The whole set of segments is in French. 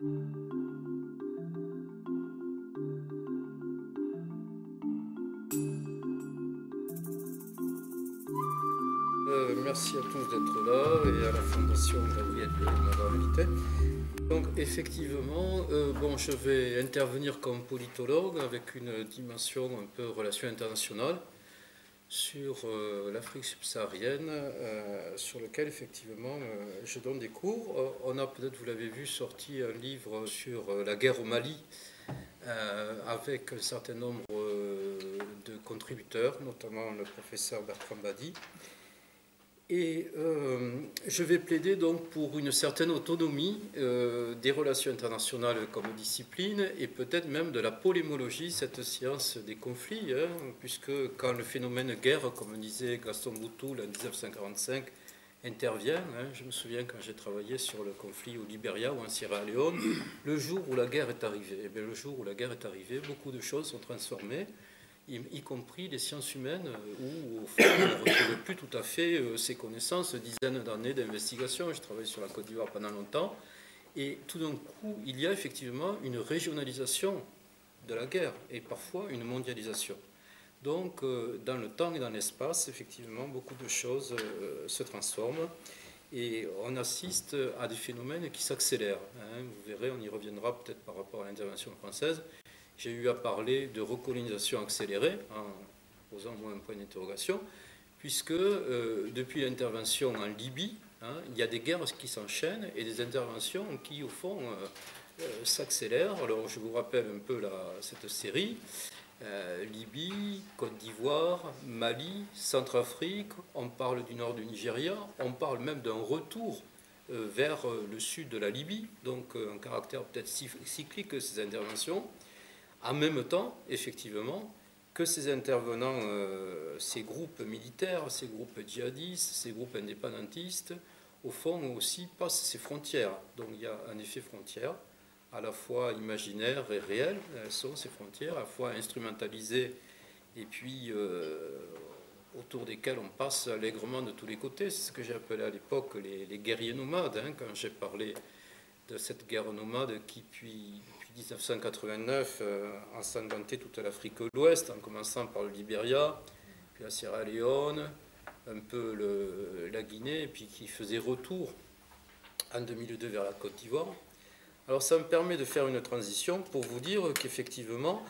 Merci à tous d'être là et à la Fondation Gabriel de m'avoir invité. Donc effectivement, je vais intervenir comme politologue avec une dimension un peu relation internationale sur l'Afrique subsaharienne, sur lequel effectivement je donne des cours. On a peut-être, vous l'avez vu, sorti un livre sur la guerre au Mali avec un certain nombre de contributeurs, notamment le professeur Bertrand Badi. Et je vais plaider donc pour une certaine autonomie des relations internationales comme discipline et peut-être même de la polémologie, cette science des conflits, hein, puisque quand le phénomène guerre, comme disait Gaston Boutoul en 1945, intervient, hein, je me souviens quand j'ai travaillé sur le conflit au Libéria ou en Sierra Leone, le jour où la guerre est arrivée, eh bien, le jour où la guerre est arrivée, beaucoup de choses sont transformées, y compris les sciences humaines, où au fond, on ne retrouve plus tout à fait ces connaissances, dizaines d'années d'investigation. Je travaille sur la Côte d'Ivoire pendant longtemps, et tout d'un coup, il y a effectivement une régionalisation de la guerre, et parfois une mondialisation. Donc, dans le temps et dans l'espace, effectivement, beaucoup de choses se transforment, et on assiste à des phénomènes qui s'accélèrent, hein. Vous verrez, on y reviendra peut-être par rapport à l'intervention française. J'ai eu à parler de recolonisation accélérée, en posant moi un point d'interrogation, puisque depuis l'intervention en Libye, hein, il y a des guerres qui s'enchaînent et des interventions qui, au fond, s'accélèrent. Alors, je vous rappelle un peu cette série. Libye, Côte d'Ivoire, Mali, Centrafrique, on parle du nord du Nigeria, on parle même d'un retour vers le sud de la Libye, donc un caractère peut-être cyclique de ces interventions. En même temps, effectivement, que ces intervenants, ces groupes militaires, ces groupes djihadistes, ces groupes indépendantistes, au fond aussi passent ces frontières. Donc il y a un effet frontière, à la fois imaginaire et réel, elles sont ces frontières, à la fois instrumentalisées et puis autour desquelles on passe allègrement de tous les côtés. C'est ce que j'ai appelé à l'époque les guerriers nomades, hein, quand j'ai parlé de cette guerre nomade qui, depuis 1989, ensanglantait toute l'Afrique de l'Ouest, en commençant par le Libéria, puis la Sierra Leone, un peu la Guinée, et puis qui faisait retour en 2002 vers la Côte d'Ivoire. Alors ça me permet de faire une transition pour vous dire qu'effectivement,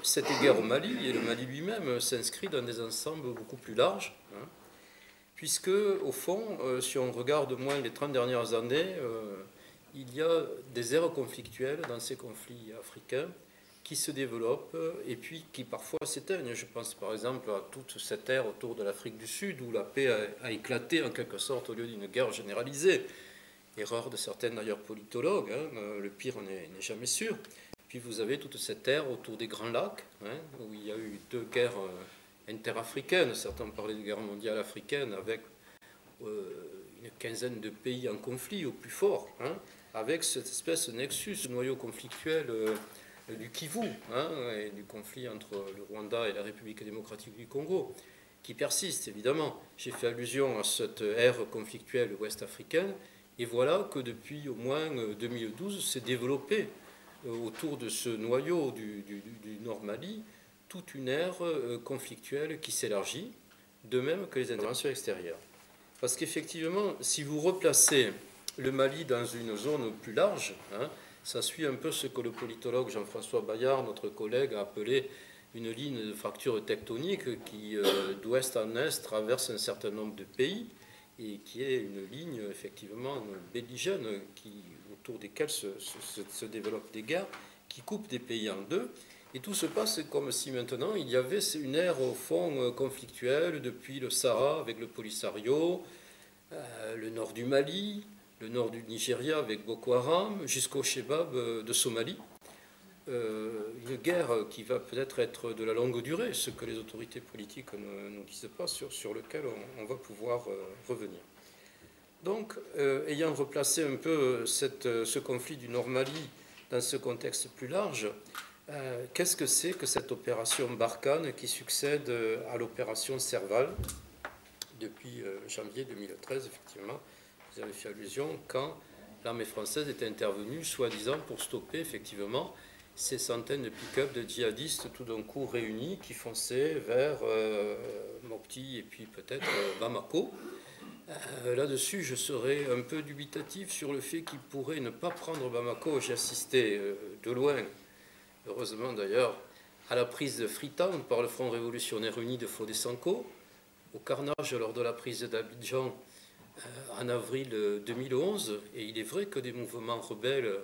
cette guerre au Mali, et le Mali lui-même, s'inscrit dans des ensembles beaucoup plus larges, hein, puisque, au fond, si on regarde au moins les 30 dernières années, il y a des aires conflictuelles dans ces conflits africains qui se développent et puis qui parfois s'éteignent. Je pense par exemple à toute cette ère autour de l'Afrique du Sud où la paix a éclaté en quelque sorte au lieu d'une guerre généralisée. Erreur de certains d'ailleurs politologues, hein, le pire n'est jamais sûr. Puis vous avez toute cette ère autour des Grands Lacs, hein, où il y a eu deux guerres interafricaines. Certains parlaient de guerre mondiale africaine avec une quinzaine de pays en conflit au plus fort, hein, avec cette espèce de nexus, ce noyau conflictuel du Kivu, hein, et du conflit entre le Rwanda et la République démocratique du Congo, qui persiste évidemment. J'ai fait allusion à cette ère conflictuelle ouest-africaine, et voilà que depuis au moins 2012 s'est développé autour de ce noyau du Nord Mali toute une ère conflictuelle qui s'élargit, de même que les interventions extérieures. Parce qu'effectivement, si vous replacez le Mali dans une zone plus large, hein, ça suit un peu ce que le politologue Jean-François Bayard, notre collègue, a appelé une ligne de fracture tectonique qui, d'ouest en est, traverse un certain nombre de pays et qui est une ligne effectivement belligène autour desquelles se développent des guerres qui coupent des pays en deux. Et tout se passe comme si maintenant il y avait une ère au fond conflictuelle depuis le Sahara avec le Polisario, le nord du Mali, le nord du Nigeria avec Boko Haram, jusqu'au Shebab de Somalie. Une guerre qui va peut-être être de la longue durée, ce que les autorités politiques ne disent pas, sur lequel on va pouvoir revenir. Donc, ayant replacé un peu ce conflit du Nord Mali dans ce contexte plus large, qu'est-ce que c'est que cette opération Barkhane qui succède à l'opération Serval depuis janvier 2013, effectivement, vous avez fait allusion, quand l'armée française était intervenue, soi-disant, pour stopper effectivement ces centaines de pick-up de djihadistes tout d'un coup réunis qui fonçaient vers Mopti et puis peut-être Bamako. Là-dessus, je serais un peu dubitatif sur le fait qu'ils pourraient ne pas prendre Bamako. J'ai assisté de loin, heureusement d'ailleurs, à la prise de Freetown par le Front révolutionnaire uni de Fodé Sanko, au carnage lors de la prise d'Abidjan en avril 2011. Et il est vrai que des mouvements rebelles,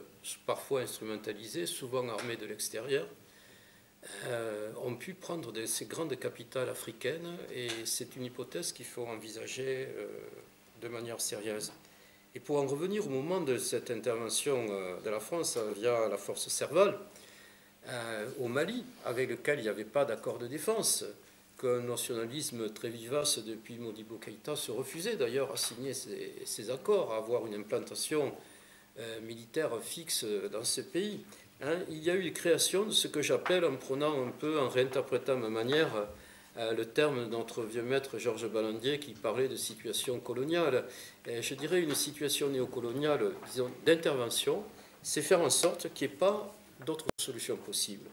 parfois instrumentalisés, souvent armés de l'extérieur, ont pu prendre ces grandes capitales africaines, et c'est une hypothèse qu'il faut envisager de manière sérieuse. Et pour en revenir au moment de cette intervention de la France via la force Serval au Mali, avec lequel il n'y avait pas d'accord de défense, qu'un nationalisme très vivace depuis Modibo Keïta se refusait d'ailleurs à signer ces accords, à avoir une implantation militaire fixe dans ce pays. Il y a eu une création de ce que j'appelle, en prenant un peu, en réinterprétant à ma manière, le terme de notre vieux maître Georges Ballandier qui parlait de situation coloniale. Je dirais une situation néocoloniale, disons, d'intervention, c'est faire en sorte qu'il n'y ait pas d'autres solutions possibles.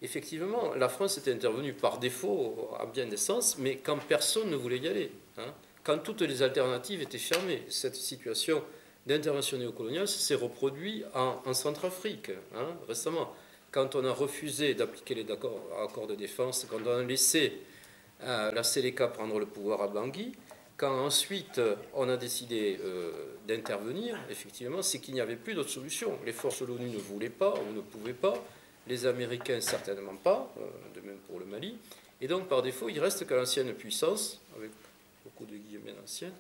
Effectivement, la France était intervenue par défaut à bien des sens, mais quand personne ne voulait y aller, quand toutes les alternatives étaient fermées. Cette situation d'intervention néocoloniale s'est reproduite en Centrafrique récemment. Quand on a refusé d'appliquer les accords de défense, quand on a laissé la Séléka prendre le pouvoir à Bangui, quand ensuite on a décidé d'intervenir, effectivement, c'est qu'il n'y avait plus d'autre solution. Les forces de l'ONU ne voulaient pas ou ne pouvaient pas, les Américains certainement pas, de même pour le Mali, et donc par défaut il reste que l'ancienne puissance, avec beaucoup de guillemets anciennes,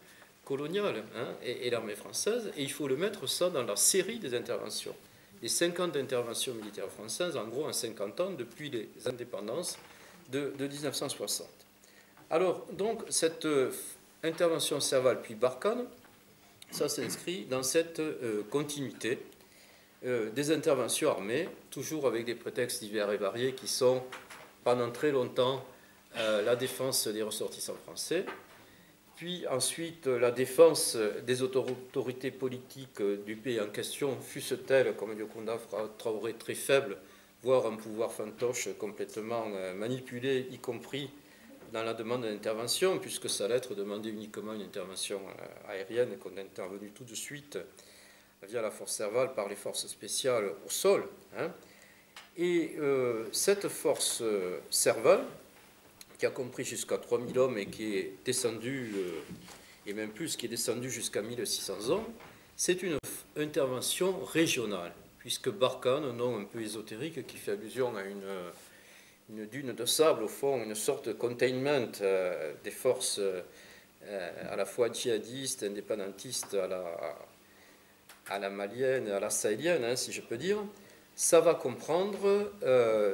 coloniale, et l'armée française, et il faut le mettre ça dans la série des interventions. Les 50 interventions militaires françaises, en gros en 50 ans, depuis les indépendances de 1960. Alors, donc, cette intervention Serval puis Barkhane, ça s'inscrit dans cette continuité des interventions armées, toujours avec des prétextes divers et variés qui sont, pendant très longtemps, la défense des ressortissants français, puis ensuite la défense des autorités politiques du pays en question, fût-ce-t-elle, comme Diokonda Traoré, très faible, voire un pouvoir fantoche complètement manipulé, y compris dans la demande d'intervention, puisque sa lettre demandait uniquement une intervention aérienne et qu'on est intervenu tout de suite via la force Serval par les forces spéciales au sol. Et cette force Serval, qui a compris jusqu'à 3000 hommes et qui est descendu, et même plus, qui est descendu jusqu'à 1600 hommes, c'est une intervention régionale, puisque Barkhane, un nom un peu ésotérique qui fait allusion à une dune de sable, au fond, une sorte de containment des forces à la fois djihadistes, indépendantistes, à la malienne, à la sahélienne, si je peux dire, ça va comprendre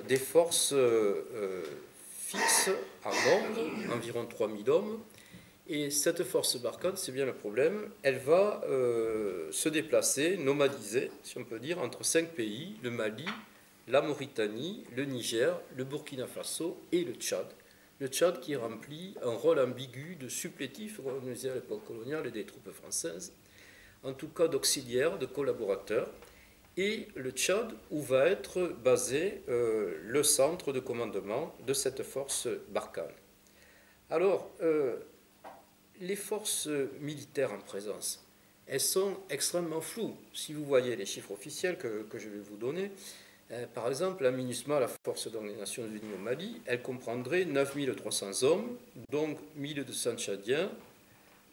des forces fixes en nombre, environ 3000 hommes, et cette force Barkhane, c'est bien le problème, elle va se déplacer, nomadiser, si on peut dire, entre 5 pays, le Mali, la Mauritanie, le Niger, le Burkina Faso et le Tchad. Le Tchad qui remplit un rôle ambigu de supplétif, comme on disait à l'époque coloniale, des troupes françaises, en tout cas d'auxiliaires, de collaborateurs, et le Tchad où va être basé le centre de commandement de cette force Barkhane. Alors, les forces militaires en présence, elles sont extrêmement floues. Si vous voyez les chiffres officiels que je vais vous donner, par exemple, la MINUSMA, la force des Nations Unies au Mali, elle comprendrait 9300 hommes, donc 1200 Tchadiens,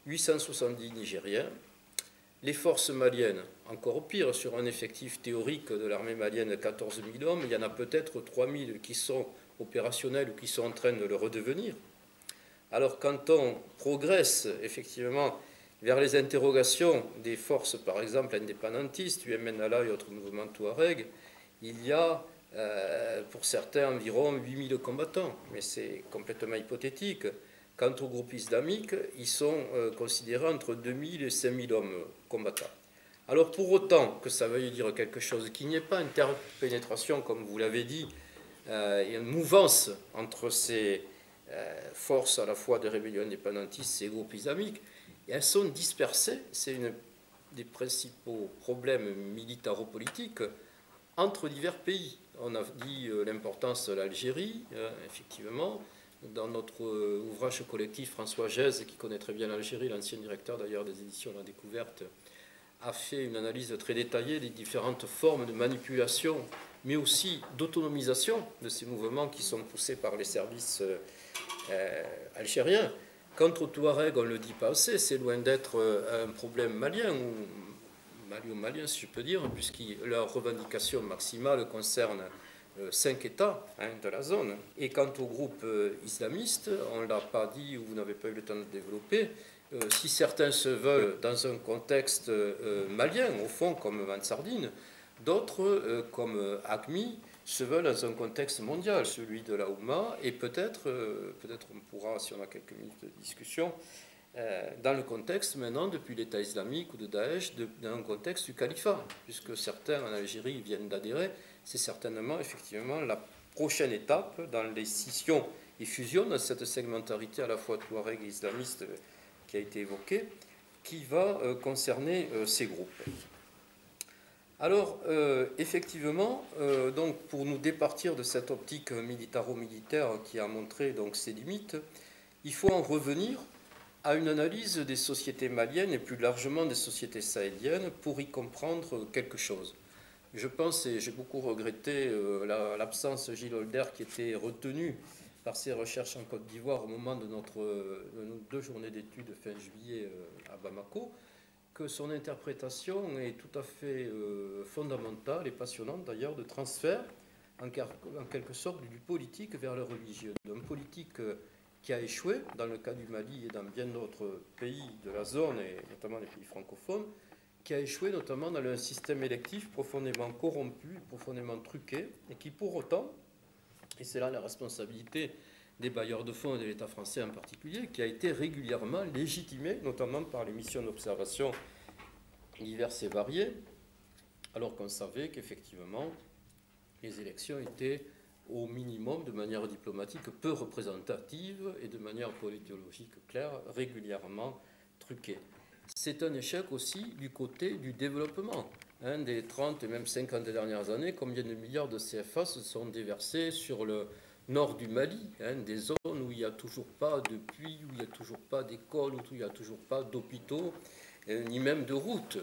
870 Nigériens. Les forces maliennes, encore pire, sur un effectif théorique de l'armée malienne de 14 000 hommes, il y en a peut-être 3 000 qui sont opérationnels ou qui sont en train de le redevenir. Alors quand on progresse effectivement vers les interrogations des forces, par exemple, indépendantistes, UMNALA et autres mouvements Touareg, il y a pour certains environ 8 000 combattants, mais c'est complètement hypothétique. Quant aux groupes islamiques, ils sont considérés entre 2 000 et 5 000 hommes combattants. Alors pour autant que ça veuille dire quelque chose, qu'il n'y ait pas interpénétration, comme vous l'avez dit, et une mouvance entre ces forces à la fois de rébellion indépendantiste et groupes islamiques, et elles sont dispersées, c'est une des principaux problèmes militaro-politiques entre divers pays. On a dit l'importance de l'Algérie, effectivement. Dans notre ouvrage collectif, François Gèze, qui connaît très bien l'Algérie, l'ancien directeur d'ailleurs des éditions La Découverte, a fait une analyse très détaillée des différentes formes de manipulation, mais aussi d'autonomisation de ces mouvements qui sont poussés par les services algériens. Quant aux Touaregs, on ne le dit pas assez, c'est loin d'être un problème malien, ou malio-malien si je peux dire, puisque leur revendication maximale concerne 5 États de la zone. Et quant aux groupes islamistes, on ne l'a pas dit ou vous n'avez pas eu le temps de développer, si certains se veulent dans un contexte malien, au fond, comme Mansardine, d'autres, comme ACMI, se veulent dans un contexte mondial, celui de la Oumma, et peut-être on pourra, si on a quelques minutes de discussion, dans le contexte maintenant, depuis l'État islamique ou de Daesh, dans un contexte du califat, puisque certains en Algérie viennent d'adhérer, c'est certainement effectivement la prochaine étape dans les scissions et fusions, dans cette segmentarité à la fois touareg et islamiste qui a été évoquée, qui va concerner ces groupes. Alors, effectivement, donc pour nous départir de cette optique militaro-militaire qui a montré donc ses limites, il faut en revenir à une analyse des sociétés maliennes et plus largement des sociétés sahéliennes pour y comprendre quelque chose. Je pense, et j'ai beaucoup regretté l'absence de Gilles Holder qui était retenu par ses recherches en Côte d'Ivoire au moment de nos 2 journées d'études fin juillet à Bamako, que son interprétation est tout à fait fondamentale et passionnante d'ailleurs de transfert en quelque sorte du politique vers le religieux. D'un politique qui a échoué dans le cas du Mali et dans bien d'autres pays de la zone, et notamment les pays francophones, qui a échoué notamment dans un système électif profondément corrompu, profondément truqué, et qui pour autant, et c'est là la responsabilité des bailleurs de fonds et de l'État français en particulier, qui a été régulièrement légitimé, notamment par les missions d'observation diverses et variées, alors qu'on savait qu'effectivement, les élections étaient au minimum, de manière diplomatique, peu représentative et de manière politologique claire, régulièrement truquée. C'est un échec aussi du côté du développement. Des 30 et même 50 dernières années, combien de milliards de CFA se sont déversés sur le nord du Mali, des zones où il n'y a toujours pas de puits, où il n'y a toujours pas d'écoles, où il n'y a toujours pas d'hôpitaux, ni même de routes.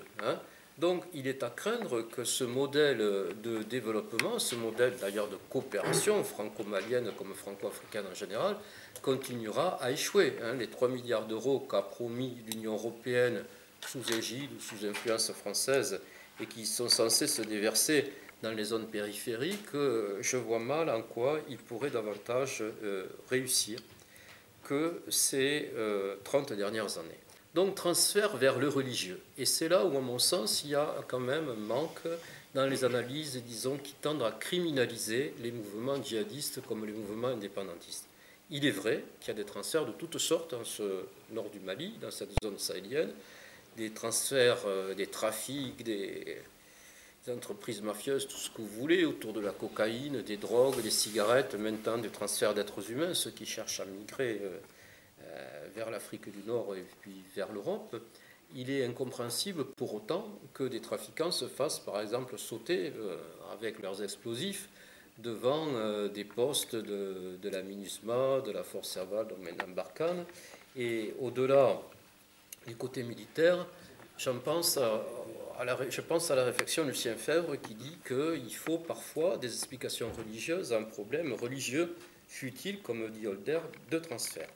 Donc il est à craindre que ce modèle de développement, ce modèle d'ailleurs de coopération franco-malienne comme franco-africaine en général, continuera à échouer. Les 3 milliards d'euros qu'a promis l'Union européenne sous égide ou sous influence française et qui sont censés se déverser dans les zones périphériques, je vois mal en quoi ils pourraient davantage réussir que ces 30 dernières années. Donc transfert vers le religieux. Et c'est là où, à mon sens, il y a quand même un manque dans les analyses, disons, qui tendent à criminaliser les mouvements djihadistes comme les mouvements indépendantistes. Il est vrai qu'il y a des transferts de toutes sortes dans ce nord du Mali, dans cette zone sahélienne, des transferts, des trafics, des entreprises mafieuses, tout ce que vous voulez, autour de la cocaïne, des drogues, des cigarettes, maintenant des transferts d'êtres humains, ceux qui cherchent à migrer vers l'Afrique du Nord et puis vers l'Europe. Il est incompréhensible pour autant que des trafiquants se fassent par exemple sauter avec leurs explosifs devant des postes de la MINUSMA, de la Force Serval, donc maintenant Barkhane. Et au-delà du côté militaire, je pense à la réflexion de Lucien Febvre qui dit qu'il faut parfois des explications religieuses à un problème religieux, fut-il, comme dit Holder, de transfert.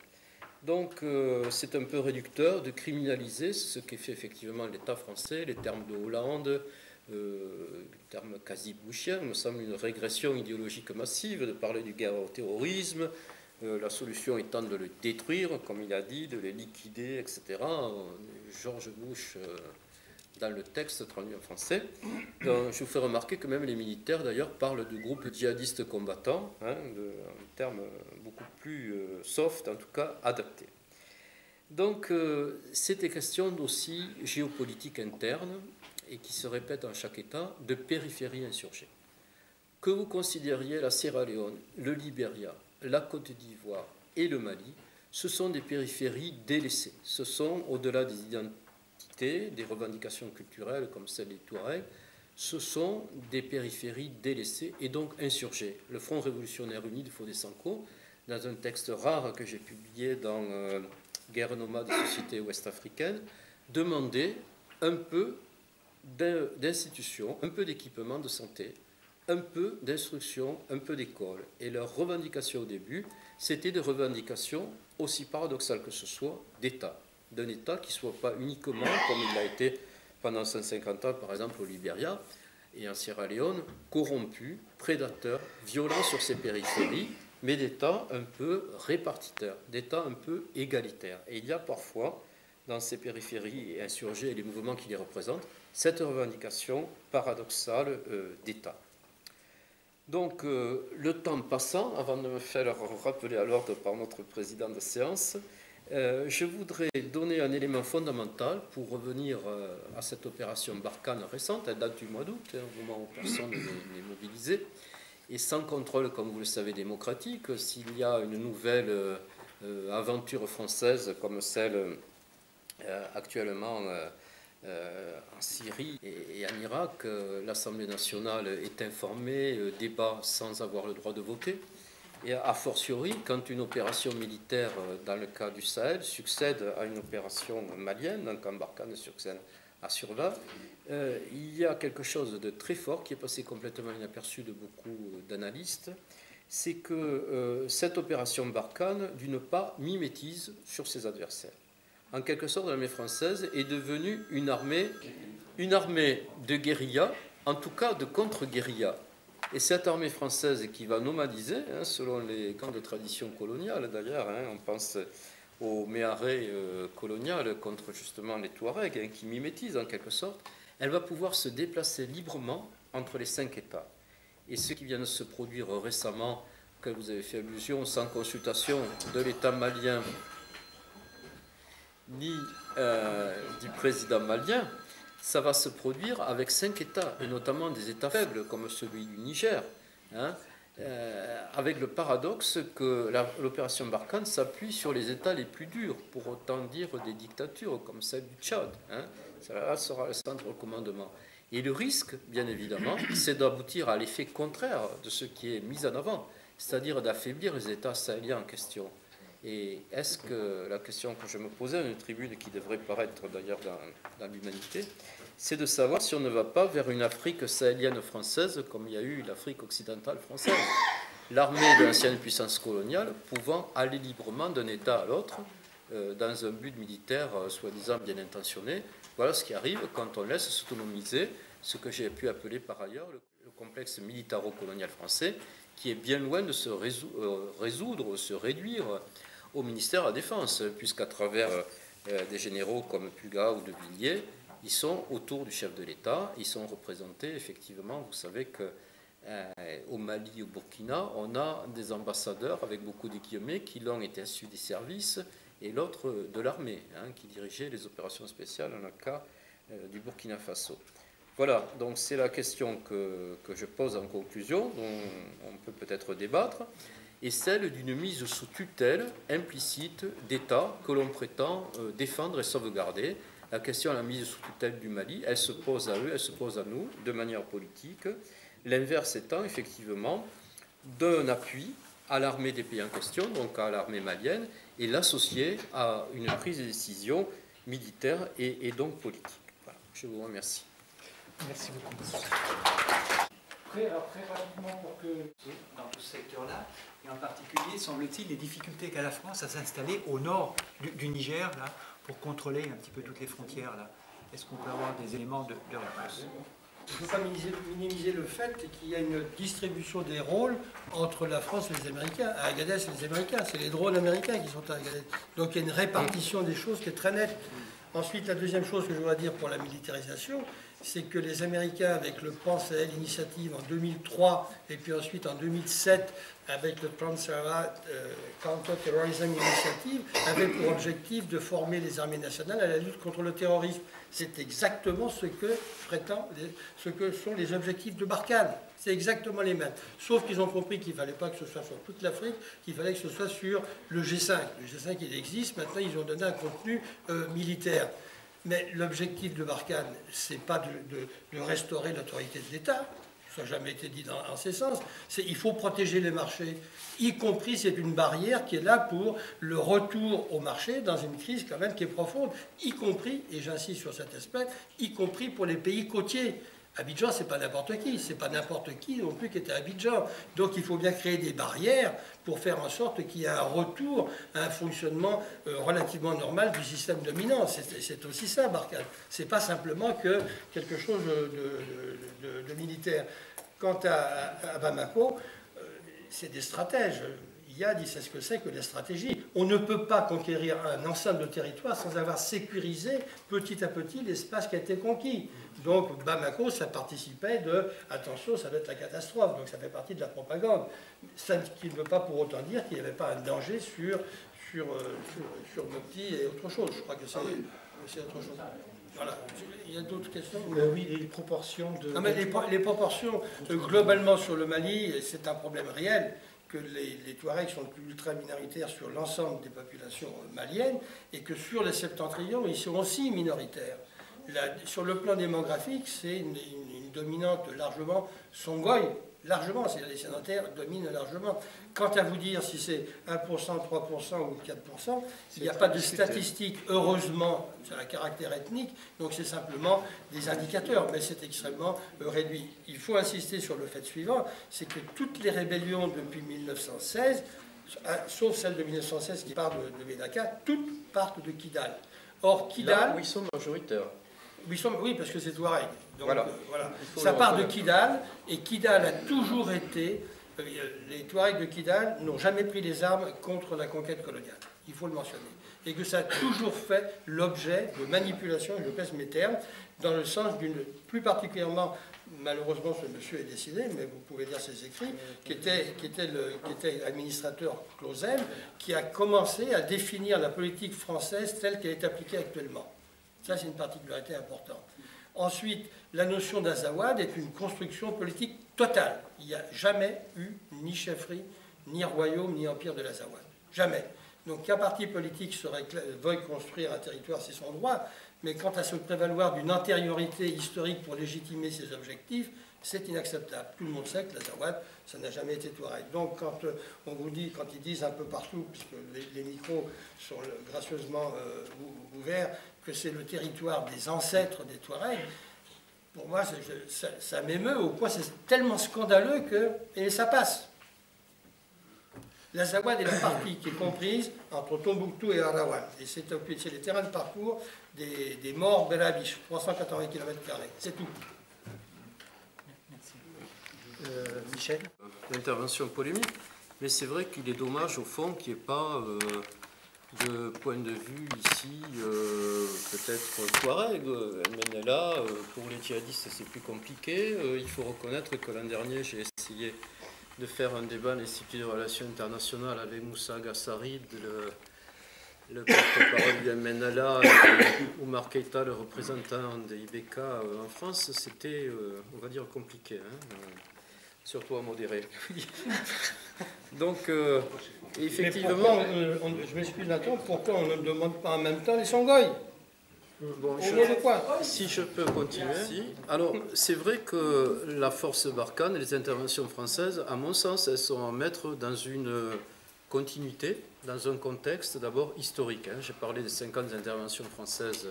Donc c'est un peu réducteur de criminaliser ce qu'est fait effectivement l'État français, les termes de Hollande, les termes quasi bouchiens, me semble une régression idéologique massive de parler du guerre au terrorisme, la solution étant de le détruire, comme il a dit, de les liquider, etc. George Bush, dans le texte traduit en français. Donc, je vous fais remarquer que même les militaires, d'ailleurs, parlent de groupes djihadistes combattants, en termes beaucoup plus soft, en tout cas adaptés. Donc, c'était question aussi géopolitique interne, et qui se répète en chaque État, de périphérie insurgée. Que vous considériez la Sierra Leone, le Libéria, la Côte d'Ivoire et le Mali, ce sont des périphéries délaissées. Ce sont, au-delà des identités identité, des revendications culturelles comme celle des Touaregs, ce sont des périphéries délaissées et donc insurgées. Le Front révolutionnaire uni de Fodé-Sanko, dans un texte rare que j'ai publié dans Guerre nomade des sociétés ouest-africaines, demandait un peu d'institutions, un peu d'équipement de santé, un peu d'instruction, un peu d'école. Et leur revendication au début, c'était des revendications, aussi paradoxales que ce soit, d'État. D'un État qui ne soit pas uniquement, comme il l'a été pendant 150 ans, par exemple au Libéria et en Sierra Leone, corrompu, prédateur, violent sur ses périphéries, mais d'État un peu répartiteur, d'État un peu égalitaire. Et il y a parfois, dans ces périphéries insurgées et les mouvements qui les représentent, cette revendication paradoxale d'État. Donc, le temps passant, avant de me faire rappeler à l'ordre par notre président de séance, je voudrais donner un élément fondamental pour revenir à cette opération Barkhane récente. Elle date du mois d'août, au moment où personne n'est mobilisé. Et sans contrôle, comme vous le savez, démocratique, s'il y a une nouvelle aventure française comme celle actuellement en Syrie et en Irak, l'Assemblée nationale est informée, débat sans avoir le droit de voter. Et a fortiori, quand une opération militaire, dans le cas du Sahel, succède à une opération malienne, donc en Barkhane succède à Surva, il y a quelque chose de très fort qui est passé complètement inaperçu de beaucoup d'analystes, c'est que cette opération Barkhane, d'une part, mimétise sur ses adversaires. En quelque sorte, l'armée française est devenue une armée de guérilla, en tout cas de contre-guérilla. Et cette armée française qui va nomadiser, selon les grandes traditions coloniales d'ailleurs, on pense au méharé colonial contre justement les Touaregs, qui mimétisent en quelque sorte, elle va pouvoir se déplacer librement entre les 5 États. Et ce qui vient de se produire récemment, que vous avez fait allusion, sans consultation de l'État malien, ni du président malien, ça va se produire avec 5 États, et notamment des États faibles comme celui du Niger, avec le paradoxe que l'opération Barkhane s'appuie sur les États les plus durs, pour autant dire des dictatures comme celle du Tchad. Ça sera le centre de commandement. Et le risque, bien évidemment, c'est d'aboutir à l'effet contraire de ce qui est mis en avant, c'est-à-dire d'affaiblir les États sahéliens en question. Et est-ce que la question que je me posais à une tribune qui devrait paraître d'ailleurs dans l'Humanité, c'est de savoir si on ne va pas vers une Afrique sahélienne française comme il y a eu l'Afrique occidentale française. L'armée de l'ancienne puissance coloniale pouvant aller librement d'un État à l'autre dans un but militaire soi-disant bien intentionné. Voilà ce qui arrive quand on laisse s'autonomiser ce que j'ai pu appeler par ailleurs le complexe militaro-colonial français, qui est bien loin de se résoudre, se réduire au ministère de la Défense, puisqu'à travers des généraux comme Puga ou de Villiers, ils sont autour du chef de l'État, ils sont représentés, effectivement, vous savez qu'au Mali, au Burkina, on a des ambassadeurs avec beaucoup d'équipements qui l'un était issu des services et l'autre de l'armée, qui dirigeait les opérations spéciales dans le cas du Burkina Faso. Voilà, donc c'est la question que je pose en conclusion, dont on peut peut-être débattre, et celle d'une mise sous tutelle implicite d'État que l'on prétend défendre et sauvegarder. La question de la mise sous tutelle du Mali, elle se pose à eux, elle se pose à nous, de manière politique. L'inverse étant effectivement d'un appui à l'armée des pays en question, donc à l'armée malienne, et l'associer à une prise de décision militaire et donc politique. Voilà, je vous remercie. Merci beaucoup. Alors très rapidement, pour que dans tout ce secteur-là, et en particulier, semble-t-il, les difficultés qu'a la France à s'installer au nord du Niger, là, pour contrôler un petit peu toutes les frontières, là. Est-ce qu'on peut avoir des éléments de réponse? Il ne faut pas minimiser le fait qu'il y a une distribution des rôles entre la France et les Américains. À Agadez, c'est les Américains, c'est les drones américains qui sont à Agadez. Donc il y a une répartition des choses qui est très nette. Ensuite, la deuxième chose que je voudrais dire pour la militarisation, c'est que les Américains, avec le Pan Sahel Initiative en 2003, et puis ensuite en 2007, avec le Counter-Terrorism Initiative, avaient pour objectif de former les armées nationales à la lutte contre le terrorisme. C'est exactement ce que sont les objectifs de Barkhane. C'est exactement les mêmes. Sauf qu'ils ont compris qu'il ne fallait pas que ce soit sur toute l'Afrique, qu'il fallait que ce soit sur le G5. Le G5, il existe. Maintenant, ils ont donné un contenu militaire. Mais l'objectif de Barkhane, c'est pas de restaurer l'autorité de l'État, ça n'a jamais été dit en ces sens, il faut protéger les marchés, y compris c'est une barrière qui est là pour le retour au marché dans une crise quand même qui est profonde, y compris, et j'insiste sur cet aspect, y compris pour les pays côtiers. Abidjan, c'est pas n'importe qui, c'est pas n'importe qui non plus qui était à Abidjan. Donc il faut bien créer des barrières pour faire en sorte qu'il y ait un retour à un fonctionnement relativement normal du système dominant. C'est aussi ça, Barkhane. C'est pas simplement que quelque chose de militaire. Quant à Bamako, c'est des stratèges. Iyad, il sait ce que c'est que la stratégie. On ne peut pas conquérir un ensemble de territoire sans avoir sécurisé petit à petit l'espace qui a été conquis. Donc Bamako, ça participait de « attention, ça va être la catastrophe », donc ça fait partie de la propagande. Ça qui ne veut pas pour autant dire qu'il n'y avait pas un danger sur Mopti et autre chose. Je crois que c'est autre chose. Voilà. Il y a d'autres questions? Oui, les proportions de... Non, mais les proportions, globalement sur le Mali, c'est un problème réel, que les Touaregs sont ultra minoritaires sur l'ensemble des populations maliennes, et que sur les septentrions, ils sont aussi minoritaires. Sur le plan démographique, c'est une dominante largement songoï, largement, c'est-à-dire les sédentaires dominent largement. Quant à vous dire si c'est 1%, 3% ou 4%, il n'y a pas de statistiques, heureusement, sur un caractère ethnique, donc c'est simplement des indicateurs, mais c'est extrêmement réduit. Il faut insister sur le fait suivant, c'est que toutes les rébellions depuis 1916, sauf celle de 1916 qui part de Médaka, toutes partent de Kidal. Or, Kidal... Là où ils sont majoritaires. Oui, parce que c'est Touareg. Donc, voilà. Ça part de Kidal, et Kidal a toujours été... Les Touaregs de Kidal n'ont jamais pris les armes contre la conquête coloniale. Il faut le mentionner. Et que ça a toujours fait l'objet de manipulation, et je pèse mes termes, dans le sens d'une... Plus particulièrement, malheureusement, ce monsieur est décédé, mais vous pouvez lire ses écrits, qui était administrateur Clausel, qui a commencé à définir la politique française telle qu'elle est appliquée actuellement. Ça, c'est une particularité importante. Ensuite, la notion d'Azawad est une construction politique totale. Il n'y a jamais eu ni chefferie, ni royaume, ni empire de l'Azawad. Jamais. Donc qu'un parti politique veuille construire un territoire, c'est son droit, mais quant à se prévaloir d'une antériorité historique pour légitimer ses objectifs, c'est inacceptable. Tout le monde sait que l'Azawad, ça n'a jamais été Touareg. Donc quand on vous dit, quand ils disent un peu partout, puisque les micros sont gracieusement ouverts, que c'est le territoire des ancêtres des Touaregs, pour moi, ça m'émeut au point, c'est tellement scandaleux que... Et ça passe. L'Azawad est la partie qui est comprise entre Tombouctou et Arawan. Et c'est les terrains de parcours des morts Belabiche, 380 km². C'est tout. Michel? L'intervention polémique, mais c'est vrai qu'il est dommage au fond qu'il n'y ait pas de point de vue ici, peut-être Touareg, MNLA, pour les djihadistes c'est plus compliqué. Il faut reconnaître que l'an dernier j'ai essayé de faire un débat à l'Institut de Relations Internationales avec Moussa Gassarid, le porte-parole du MNLA, et Oumar Keïta, le représentant des IBK en France. C'était, on va dire, compliqué, hein, surtout à modérer. Donc, effectivement... je m'excuse Nathan, pourquoi on ne demande pas en même temps les Songhai? Bon, si je peux continuer. Alors, c'est vrai que la force Barkhane et les interventions françaises, à mon sens, elles sont à mettre dans une continuité, dans un contexte d'abord historique. J'ai parlé des 50 interventions françaises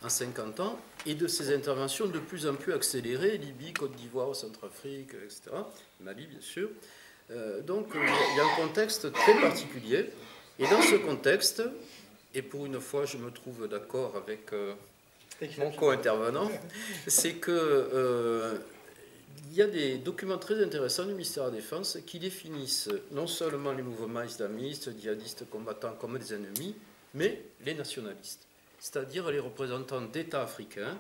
en 50 ans, et de ces interventions de plus en plus accélérées, Libye, Côte d'Ivoire, Centrafrique, etc., Mali, bien sûr. Donc, il y a un contexte très particulier, et dans ce contexte... Et pour une fois, je me trouve d'accord avec mon co-intervenant, c'est que il y a des documents très intéressants du ministère de la Défense qui définissent non seulement les mouvements islamistes, djihadistes combattants comme des ennemis, mais les nationalistes, c'est-à-dire les représentants d'États africains,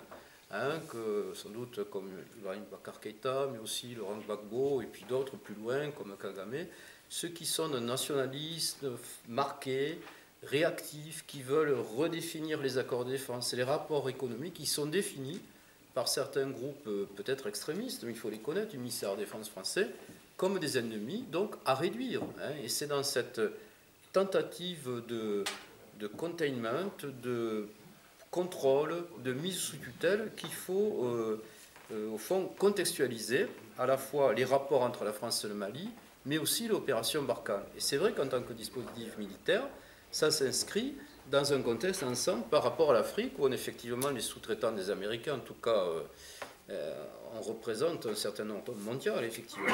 que sans doute comme Ibrahim Bakar Keïta, mais aussi Laurent Gbagbo, et puis d'autres plus loin comme Kagame, ceux qui sont nationalistes marqués, réactifs, qui veulent redéfinir les accords de défense et les rapports économiques qui sont définis par certains groupes peut-être extrémistes, mais il faut les connaître, du ministère de la Défense français, comme des ennemis, donc à réduire. Et c'est dans cette tentative de containment, de contrôle, de mise sous tutelle qu'il faut, au fond, contextualiser à la fois les rapports entre la France et le Mali, mais aussi l'opération Barkhane. Et c'est vrai qu'en tant que dispositif militaire, ça s'inscrit dans un contexte ensemble par rapport à l'Afrique, où on est effectivement les sous-traitants des Américains, en tout cas, on représente un certain nombre mondial, effectivement,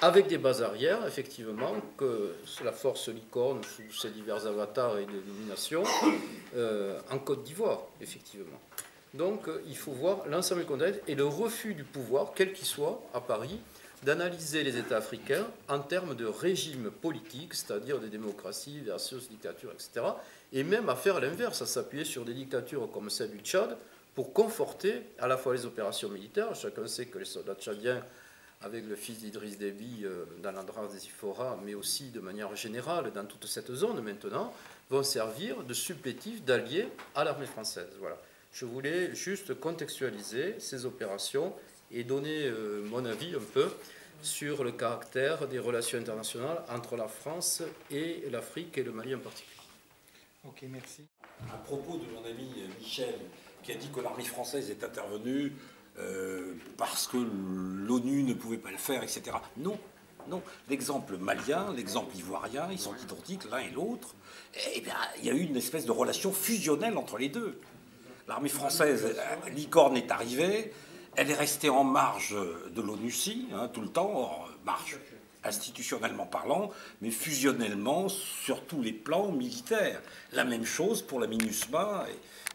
avec des bases arrières, effectivement, que la force licorne sous ses divers avatars et dénominations, en Côte d'Ivoire, effectivement. Donc, il faut voir l'ensemble du contexte et le refus du pouvoir, quel qu'il soit, à Paris, d'analyser les États africains en termes de régime politique, c'est-à-dire des démocraties versus dictatures, etc. Et même à faire l'inverse, à s'appuyer sur des dictatures comme celle du Tchad pour conforter à la fois les opérations militaires. Chacun sait que les soldats tchadiens, avec le fils d'Idriss Déby dans l'Andras des Ifora, mais aussi de manière générale dans toute cette zone maintenant, vont servir de supplétifs, d'alliés à l'armée française. Voilà. Je voulais juste contextualiser ces opérations et donner mon avis un peu sur le caractère des relations internationales entre la France et l'Afrique et le Mali en particulier. Ok, merci. À propos de mon ami Michel, qui a dit que l'armée française est intervenue parce que l'ONU ne pouvait pas le faire, etc. Non, non. L'exemple malien, l'exemple ivoirien, ils sont identiques l'un et l'autre. Eh bien, il y a eu une espèce de relation fusionnelle entre les deux. L'armée française, licorne est arrivée. Elle est restée en marge de l'ONUCI, hein, tout le temps, en marge institutionnellement parlant, mais fusionnellement sur tous les plans militaires. La même chose pour la MINUSMA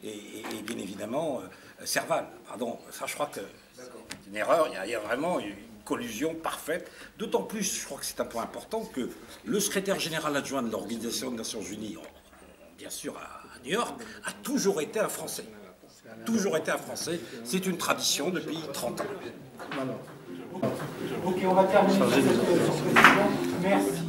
et bien évidemment Serval. Pardon, ça je crois que c'est une erreur, il y a vraiment une collusion parfaite. D'autant plus, je crois que c'est un point important, que le secrétaire général adjoint de l'Organisation des Nations Unies, bien sûr à New York, a toujours été un Français. Toujours été un Français. C'est une tradition depuis 30 ans. Ok, on va terminer sur cette question. Merci.